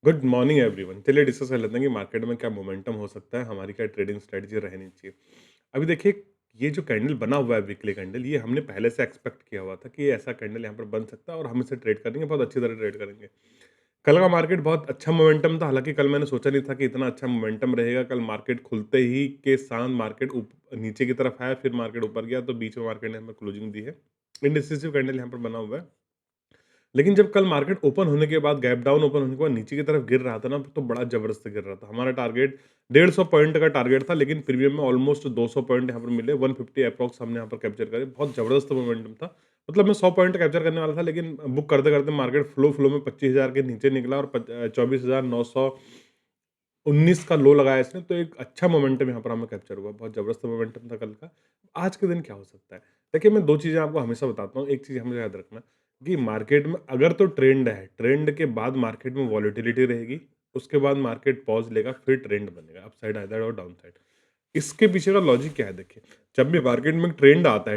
Good morning everyone. चलिए discuss कर लेते हैं कि मार्केट में क्या मोमेंटम हो सकता है, हमारी क्या ट्रेडिंग स्ट्रेटजी रहनी चाहिए। अभी देखिए, ये जो कैंडल बना हुआ है वीकली कैंडल, ये हमने पहले से एक्सपेक्ट किया हुआ था कि ये ऐसा कैंडल यहाँ पर बन सकता है और हम इसे ट्रेड करेंगे, बहुत अच्छी तरह ट्रेड करेंगे। कल का मार्केट बहुत अच्छा मोमेंटम था, हालांकि कल मैंने सोचा नहीं था कि इतना अच्छा मोमेंटम रहेगा। कल मार्केट खुलते ही के साथ मार्केट नीचे की तरफ आया, फिर मार्केट ऊपर गया, तो बीच में मार्केट ने हमें क्लोजिंग दी है। इंडिसिसिव कैंडल यहाँ पर बना हुआ है। लेकिन जब कल मार्केट ओपन होने के बाद, गैप डाउन ओपन होने के बाद नीचे की तरफ गिर रहा था ना, तो बड़ा ज़बरदस्त गिर रहा था। हमारा टारगेट 150 पॉइंट का टारगेट था, लेकिन प्रीमियम में ऑलमोस्ट 200 पॉइंट यहाँ पर मिले, 150 एप्रॉक्स हमने यहाँ पर कैप्चर करे। बहुत ज़बरदस्त मोमेंटम था। मतलब मैं 100 पॉइंट कैप्चर करने वाला था, लेकिन बुक करते-करते मार्केट फ्लो में 25,000 के नीचे निकला और 24,919 का लो लगाया इसने, तो एक अच्छा मोमेंटम यहाँ पर हमें कैप्चर हुआ। बहुत ज़बरदस्त मोमेंटम था कल का। आज के दिन क्या हो सकता है? देखिए, मैं 2 चीज़ें आपको हमेशा बताता हूँ। एक चीज़ हमें याद रखना कि मार्केट में अगर तो ट्रेंड है, ट्रेंड के बाद मार्केट में वॉलेटिलिटी रहेगी, उसके बाद मार्केट पॉज़ लेगा, फिर ट्रेंड बनेगा, अपसाइड आइदर और डाउन साइड। इसके पीछे का लॉजिक क्या है देखिए, जब भी मार्केट में ट्रेंड आता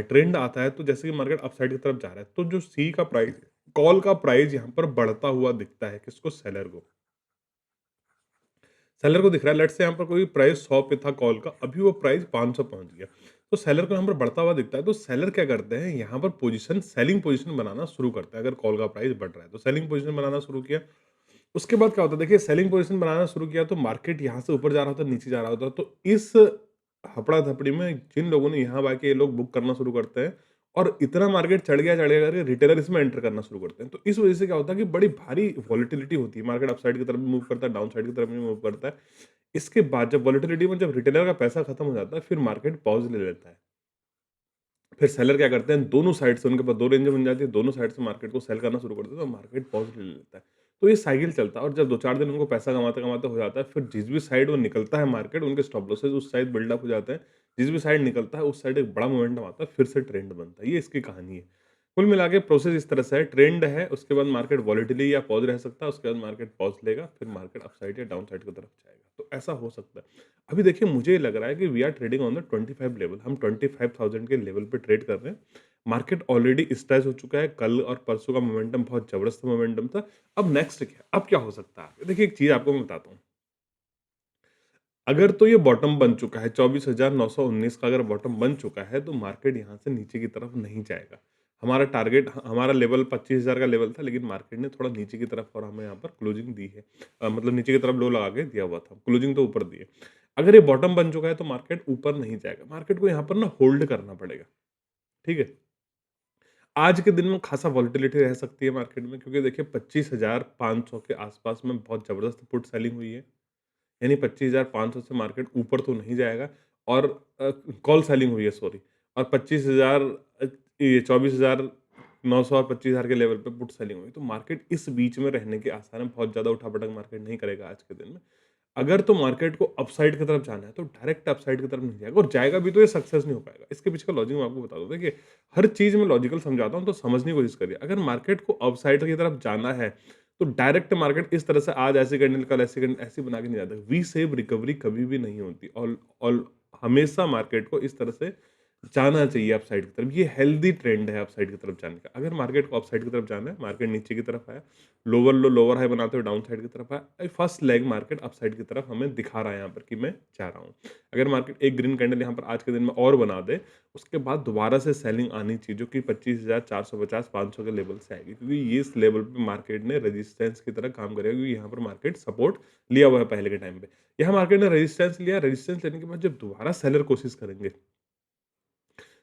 है तो जैसे कि मार्केट अपसाइड की तरफ जा रहा है, तो जो सी का प्राइस, कॉल का प्राइस यहाँ पर बढ़ता हुआ दिखता है किसको? सेलर को। सेलर को दिख रहा है, लेट्स से यहाँ पर कोई प्राइस 100 पे था कॉल का, अभी वो प्राइस 500 पहुँच गया। तो सेलर को यहाँ पर बढ़ता हुआ दिखता है, तो सेलर क्या करते हैं, यहाँ पर सेलिंग पोज़ीशन बनाना शुरू करते हैं। अगर कॉल का प्राइस बढ़ रहा है, तो सेलिंग पोज़ीशन बनाना शुरू किया। उसके बाद क्या होता है, देखिए सेलिंग पोज़ीशन बनाना शुरू किया, तो मार्केट यहाँ से ऊपर जा रहा होता है, नीचे जा रहा होता है। तो इस हपड़ा-धपड़ी में जिन लोगों ने यहाँ आके ये लोग बुक करना शुरू करते हैं और इतना मार्केट चढ़ गया करके रिटेलर इसमें एंटर करना शुरू करते हैं। तो इस वज़ह से क्या होता है कि बड़ी भारी वॉलेटिलिटी होती है। मार्केट अपसाइड की तरफ भी मूव करता है, डाउन साइड की तरफ भी मूव करता है। इसके बाद जब वॉलेटिलिटी में जब रिटेलर का पैसा खत्म हो जाता है, फिर मार्केट पॉज़ ले लेता है। फिर सेलर क्या करते हैं, दोनों साइड से उनके पास 2 रेंज बन जाती है, दोनों साइड से मार्केट को सेल करना शुरू कर देते हैं, तो मार्केट पॉज़ ले लेता है। तो ये साइकिल चलता है और जब 2-4 दिन उनको पैसा कमाते-कमाते हो जाता है, फिर जिस भी साइड वो निकलता है मार्केट, उनके स्टॉप लॉसेस उस साइड बिल्डअप हो जाते हैं। जिस भी साइड निकलता है, उस साइड एक बड़ा मोमेंटम आता है, फिर से ट्रेंड बनता है। ये इसकी कहानी है। कुल मिला के प्रोसेस इस तरह से है, ट्रेंड है, उसके बाद मार्केट वॉलेटिली या पॉज़ रह सकता है, उसके बाद मार्केट पॉज़ लेगा, फिर मार्केट अपसाइड या डाउन साइड की तरफ जाएगा। तो ऐसा हो सकता है। अभी देखिए, मुझे लग रहा है कि we are trading on the 25 level, हम 25,000 के लेवल पे ट्रेड कर रहे हैं। मार्केट ऑलरेडी स्ट्रेच हो चुका है, कल और परसों का मोमेंटम बहुत ज़बरदस्त मोमेंटम था। अब नेक्स्ट क्या? अब क्या हो सकता है? देखिए, एक चीज़ आपको मैं बताता हूँ। अगर तो ये बॉटम बन चुका है, 24,919 का अगर बॉटम बन चुका है, तो मार्केट यहाँ से नीचे की तरफ नहीं जाएगा। हमारा टारगेट हमारा लेवल 25,000 का लेवल था, लेकिन मार्केट ने थोड़ा नीचे की तरफ और हमें यहाँ पर क्लोजिंग दी है। मतलब नीचे की तरफ लो लगा के दिया हुआ था, क्लोजिंग तो ऊपर दी है। अगर ये बॉटम बन चुका है, तो मार्केट ऊपर नहीं जाएगा, मार्केट को यहाँ पर ना होल्ड करना पड़ेगा, ठीक है? आज के दिन में खासा वॉलेटिलिटी रह सकती है मार्केट में, क्योंकि देखिए 25,500 के आसपास में बहुत ज़बरदस्त पुट सेलिंग हुई है। यानी 25,500 से मार्केट ऊपर तो नहीं जाएगा और कॉल सेलिंग हुई है, सॉरी। और 25,000 ये 24,900 और 25,000 के लेवल पे पुट सेलिंग हुई। तो मार्केट इस बीच में रहने के आसार हैं, बहुत ज़्यादा उठा-पटक मार्केट नहीं करेगा आज के दिन में। अगर तो मार्केट को अपसाइड की तरफ जाना है, तो डायरेक्ट अपसाइड की तरफ नहीं जाएगा, और जाएगा भी तो ये सक्सेस नहीं हो पाएगा। इसके पीछे का लॉजिक मैं आपको बता दूँ। देखिए, हर चीज़ में लॉजिकल समझाता हूँ, तो समझने की कोशिश करिए। अगर मार्केट को अपसाइड की तरफ जाना है, तो डायरेक्ट मार्केट इस तरह से आज ऐसे कैंडल, कल ऐसे कैंडल, ऐसे बना के नहीं जाता। वी शेप रिकवरी कभी भी नहीं होती। ऑल हमेशा मार्केट को इस तरह से जाना चाहिए अपसाइड की तरफ। ये हेल्दी ट्रेंड है अपसाइड की तरफ जाने का। अगर मार्केट को अपसाइड की तरफ जाना है, मार्केट नीचे की तरफ आया, लोअर लो, लोअर हाई बनाते हुए डाउन साइड की तरफ आया, फर्स्ट लेग मार्केट अपसाइड की तरफ हमें दिखा रहा है यहाँ पर कि मैं जा रहा हूँ। अगर मार्केट एक ग्रीन कैंडल यहाँ पर आज के दिन में और बना दे, उसके बाद दोबारा से सेलिंग आनी चाहिए, जो कि 25,450-500 के लेवल से आएगी, क्योंकि ये इस लेवल पे मार्केट ने रेजिस्टेंस की तरह काम करेगा, क्योंकि यहाँ पर मार्केट सपोर्ट लिया हुआ है पहले के टाइम पे। यहाँ मार्केट ने रेजिस्टेंस लिया, रेजिस्टेंस लेने के बाद जब दोबारा सेलर कोशिश करेंगे,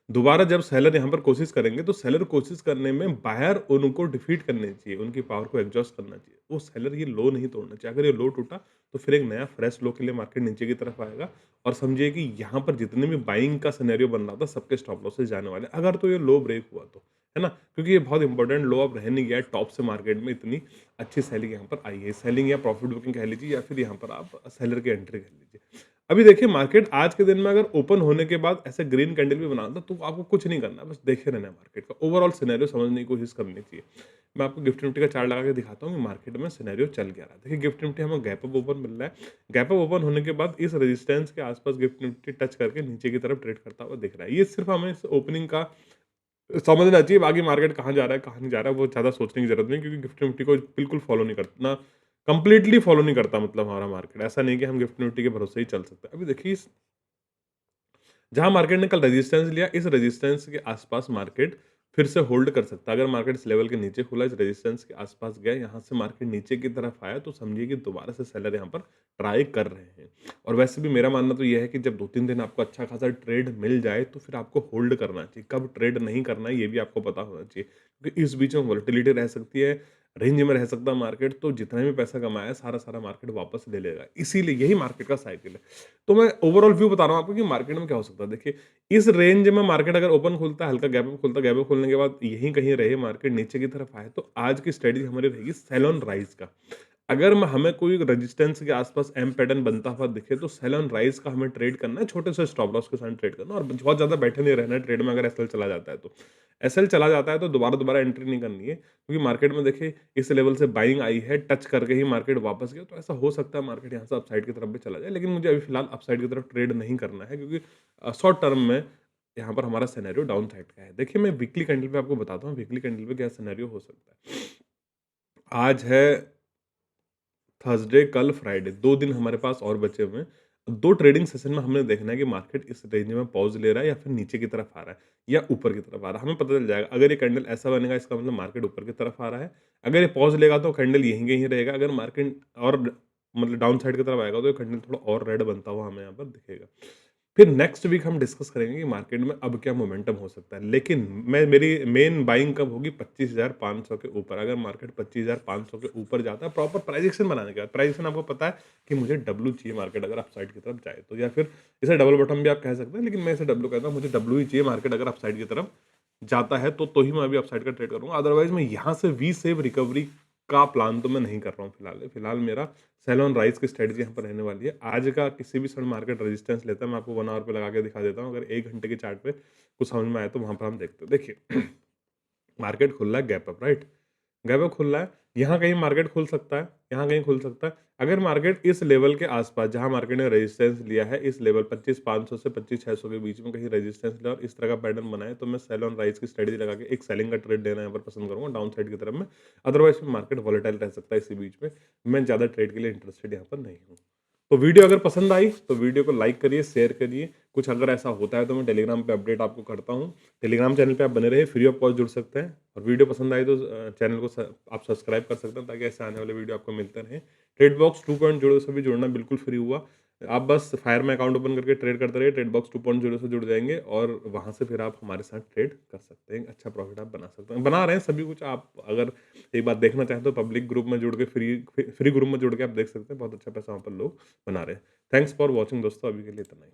दोबारा जब सेलर यहाँ पर कोशिश करेंगे, तो सेलर कोशिश करने में बायर उनको डिफीट करने चाहिए, उनकी पावर को एग्ज़ॉस्ट करना चाहिए। वो सेलर ये लो नहीं तोड़ना चाहिए। अगर ये लो टूटा, तो फिर एक नया फ्रेश लो के लिए मार्केट नीचे की तरफ आएगा, और समझिए कि यहाँ पर जितने भी बाइंग का सिनेरियो बन रहा था, सबके स्टॉप लॉसेस जाने वाले हैं, अगर तो ये लो ब्रेक हुआ तो, है ना? क्योंकि ये बहुत इंपॉर्टेंट लो अब रह नहीं गया है, टॉप से मार्केट में इतनी अच्छी सेलिंग यहाँ पर आई है। सेलिंग या प्रॉफिट बुकिंग कह लीजिए, या फिर यहाँ पर आप सेलर की एंट्री कह लीजिए। अभी देखिए, मार्केट आज के दिन में अगर ओपन होने के बाद ऐसे ग्रीन कैंडल भी बनाता, तो आपको कुछ नहीं करना, बस देखे रहना है मार्केट का। ओवरऑल सिनेरियो समझने की कोशिश करनी चाहिए। मैं आपको गिफ्ट निफ्टी का चार्ट लगा के दिखाता हूँ कि मार्केट में सिनेरियो चल क्या रहा है। देखिए, गिफ्ट निफ्टी हमें गैप अप ओपन मिल रहा है। गैप अप ओपन होने के बाद इस रेजिस्टेंस के आसपास गिफ्ट निफ्टी टच करके नीचे की तरफ ट्रेड करता हुआ दिख रहा है। ये सिर्फ हमें इस ओपनिंग का समझना चाहिए। बाकी मार्केट कहाँ जा रहा है, कहाँ नहीं जा रहा है, वो ज़्यादा सोचने की ज़रूरत नहीं, क्योंकि गिफ्ट निफ्टी को बिल्कुल फॉलो नहीं करना, कंप्लीटली फॉलो नहीं करता मतलब हमारा मार्केट। ऐसा नहीं कि हम गिफ्ट निफ्टी के भरोसे ही चल सकते हैं। अभी देखिए जहाँ मार्केट ने कल रेजिस्टेंस लिया, इस रेजिस्टेंस के आसपास मार्केट फिर से होल्ड कर सकता है। अगर मार्केट इस लेवल के नीचे खुला, इस रेजिस्टेंस के आसपास गया, यहाँ से मार्केट नीचे की तरफ आया, तो समझिए कि दोबारा से सेलर यहाँ पर ट्राई कर रहे हैं। और वैसे भी मेरा मानना तो ये है कि जब 2-3 दिन आपको अच्छा खासा ट्रेड मिल जाए, तो फिर आपको होल्ड करना चाहिए। कब ट्रेड नहीं करना है, ये भी आपको पता होना चाहिए। क्योंकि इस बीच में वोलेटिलिटी रह सकती है, रेंज में रह सकता है मार्केट, तो जितना भी पैसा कमाया है, सारा-सारा मार्केट वापस ले लेगा। इसीलिए यही मार्केट का साइकिल है। तो मैं ओवरऑल व्यू बता रहा हूँ आपको कि मार्केट में क्या हो सकता है। देखिए, इस रेंज में मार्केट अगर ओपन खुलता है, हल्का गैप अप खुलता है, गैप अप खुलने के बाद यहीं कहीं रहे मार्केट नीचे की तरफ आए, तो आज की स्ट्रेटजी हमारी रहेगी सेल ऑन राइज का। अगर म हमें कोई रेजिस्टेंस के आसपास एम पैटर्न बनता हुआ दिखे, तो सेल ऑन राइज का हमें ट्रेड करना है, छोटे से स्टॉप लॉस के साथ ट्रेड करना है और बहुत ज़्यादा बैठे नहीं रहना है ट्रेड में अगर एसएल चला जाता है तो। एसएल चला जाता है तो दोबारा-दोबारा एंट्री नहीं करनी है, क्योंकि मार्केट में देखिए इस लेवल से बाइंग आई है, टच करके ही मार्केट वापस गया, तो ऐसा हो सकता है मार्केट यहाँ से अपसाइड की तरफ भी चला जाए। लेकिन मुझे अभी फिलहाल अपसाइड की तरफ ट्रेड नहीं करना है, क्योंकि शॉर्ट टर्म में यहाँ पर हमारा सिनेरियो डाउन साइड का है। देखिए मैं वीकली कैंडल पे आपको बताता हूँ, वीकली कैंडल पे क्या सिनेरियो हो सकता है। आज है थर्सडे, कल फ्राइडे, 2 दिन हमारे पास और बचे हुए हैं। 2 ट्रेडिंग सेशन में हमने देखना है कि मार्केट इस रेंज में पॉज़ ले रहा है या फिर नीचे की तरफ आ रहा है या ऊपर की तरफ आ रहा है। हमें पता चल जाएगा, अगर ये कैंडल ऐसा बनेगा इसका मतलब मार्केट ऊपर की तरफ आ रहा है। अगर ये पॉज़ लेगा तो कैंडल यहीं कहीं रहेगा। अगर मार्केट और मतलब डाउन साइड की तरफ आएगा तो ये कैंडल थोड़ा और रेड बनता हुआ हमें यहाँ पर दिखेगा। फिर नेक्स्ट वीक हम डिस्कस करेंगे कि मार्केट में अब क्या मोमेंटम हो सकता है। लेकिन मैं मेरी मेन बाइंग कब होगी 25,500 के ऊपर। अगर मार्केट 25,500 के ऊपर जाता है प्रॉपर प्राइस एक्शन बनाने के बाद, प्राइस एक्शन आपको पता है कि मुझे डब्ल्यू चाहिए मार्केट अगर अपसाइड की तरफ जाए तो, या फिर इसे डबल बॉटम भी आप कह सकते हैं, लेकिन मैं इसे डब्ल्यू कहता हूँ। मुझे डब्ल्यू ही चाहिए मार्केट अगर अपसाइड की तरफ जाता है तो ही मैं अभी अपसाइड का ट्रेड करूँगा। अदरवाइज़ मैं यहाँ से वी शेप रिकवरी का प्लान तो मैं नहीं कर रहा हूँ फिलहाल। फिलहाल मेरा सेल ऑन राइज की स्ट्रेटजी यहाँ पर रहने वाली है। आज का किसी भी क्षण मार्केट रेजिस्टेंस लेता है, मैं आपको 1 आवर पे लगा के दिखा देता हूँ। अगर 1 घंटे के चार्ट पे कुछ समझ में आए तो वहाँ पर हम देखते हैं। देखिए मार्केट खुल रहा है gap up, right? Gap up खुल रहा है, यहाँ कहीं मार्केट खुल सकता है, यहाँ कहीं खुल सकता है। अगर मार्केट इस लेवल के आसपास जहाँ मार्केट ने रेजिस्टेंस लिया है, इस लेवल 25,500 से 25,600 के बीच में कहीं रेजिस्टेंस लिया और इस तरह का पैटर्न बनाए, तो मैं सेल ऑन राइज की स्ट्रेटजी लगा के एक सेलिंग का ट्रेड लेना यहाँ पर पसंद करूँगा डाउन साइड की तरफ में। अदरवाइज़ मार्केट वोलेटाइल रह सकता है इसी बीच में। मैं ज़्यादा ट्रेड के लिए इंटरेस्टेड यहाँ पर नहीं हूँ। तो वीडियो अगर पसंद आई तो वीडियो को लाइक करिए, शेयर करिए। कुछ अगर ऐसा होता है तो मैं टेलीग्राम पे अपडेट आपको करता हूँ। टेलीग्राम चैनल पे आप बने रहिए, फ्री ऑफ कॉस्ट जुड़ सकते हैं। और वीडियो पसंद आई तो चैनल को आप सब्सक्राइब कर सकते हैं, ताकि ऐसे आने वाले वीडियो आपको मिलते रहें। ट्रेड बॉक्स 2.0 से भी जुड़ना बिल्कुल फ्री हुआ। आप बस फायर में अकाउंट ओपन करके ट्रेड करते रहिए, ट्रेड बॉक्स 2.0 से जुड़ जाएंगे और वहाँ से फिर आप हमारे साथ ट्रेड कर सकते हैं। अच्छा प्रॉफिट आप बना सकते हैं, बना रहे हैं सभी कुछ। आप अगर एक बात देखना चाहें तो पब्लिक ग्रुप में जुड़ के फ्री ग्रुप में जुड़ के आप देख सकते हैं, बहुत अच्छा पैसा वहाँ पर लोग बना रहे हैं। थैंक्स फॉर वॉचिंग दोस्तों, अभी के लिए इतना ही।